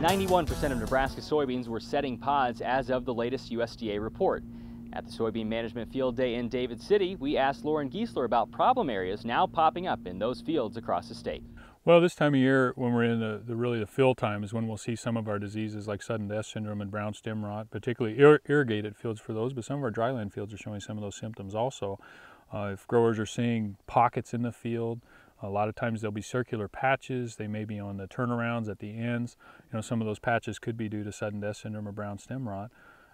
91% of Nebraska soybeans were setting pods as of the latest USDA report. At the Soybean Management Field Day in David City, we asked Loren Giesler about problem areas now popping up in those fields across the state. Well, this time of year, when we're in the fill time, is when we'll see some of our diseases like sudden death syndrome and brown stem rot, particularly irrigated fields for those, but some of our dryland fields are showing some of those symptoms also. If growers are seeing pockets in the field, a lot of times there'll be circular patches. They may be on the turnarounds at the ends. Some of those patches could be due to sudden death syndrome or brown stem rot.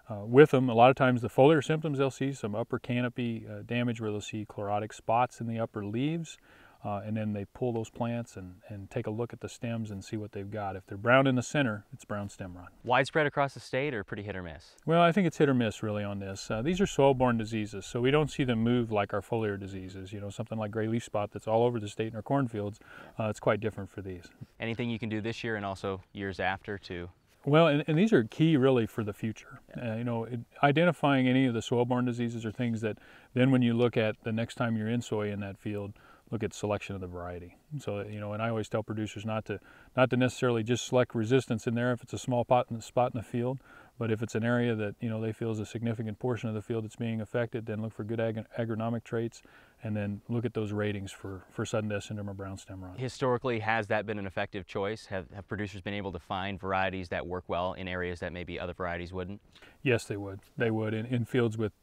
With them, a lot of times the foliar symptoms, they'll see some upper canopy damage where they'll see chlorotic spots in the upper leaves. And then they pull those plants and take a look at the stems and see what they've got. If they're brown in the center, it's brown stem rot. Widespread across the state or pretty hit or miss? Well, I think it's hit or miss really on this. These are soil-borne diseases, so we don't see them move like our foliar diseases. Something like gray leaf spot that's all over the state in our cornfields, it's quite different for these. Anything you can do this year and also years after to? Well, and these are key really for the future. Identifying any of the soil-borne diseases are things that then when you look at the next time you're in soy in that field, look at selection of the variety. So, and I always tell producers not to necessarily just select resistance in there if it's a small spot in the field, but if it's an area that, they feel is a significant portion of the field that's being affected, then look for good agronomic traits and then look at those ratings for sudden death syndrome or brown stem rot. Historically, has that been an effective choice? Have producers been able to find varieties that work well in areas that maybe other varieties wouldn't? Yes, they would. They would. In fields with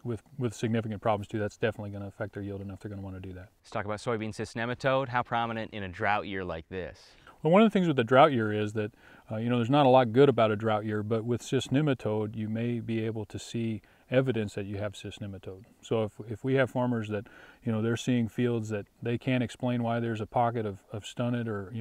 significant problems too, that's definitely going to affect their yield enough they're going to want to do that. Let's talk about soybean cyst nematode. How prominent in a drought year like this? Well, one of the things with the drought year is that, there's not a lot good about a drought year, but with cyst nematode, you may be able to see evidence that you have cyst nematode. So if we have farmers that, they're seeing fields that they can't explain why there's a pocket of stunted or,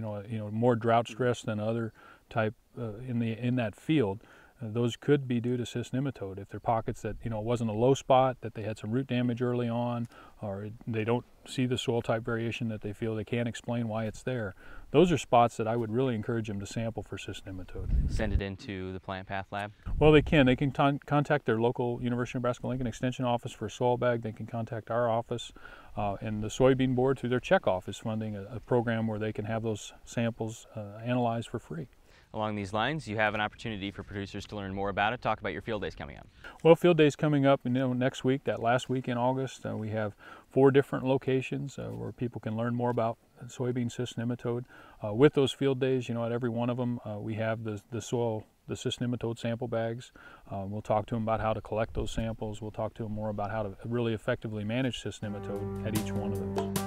more drought stress than other type in that field, those could be due to cyst nematode. If they're pockets that, it wasn't a low spot, that they had some root damage early on, or they don't see the soil type variation that they feel they can't explain why it's there, those are spots that I would really encourage them to sample for cyst nematode. Send it into the Plant Path Lab? Well, they can. They can contact their local University of Nebraska-Lincoln Extension office for a soil bag. They can contact our office, and the Soybean Board through their checkoff is funding a program where they can have those samples analyzed for free. Along these lines, you have an opportunity for producers to learn more about it. Talk about your field days coming up. Well, field days coming up, next week, that last week in August, we have 4 different locations where people can learn more about soybean cyst nematode. With those field days, at every one of them, we have the cyst nematode sample bags. We'll talk to them about how to collect those samples. We'll talk to them more about how to really effectively manage cyst nematode at each one of those.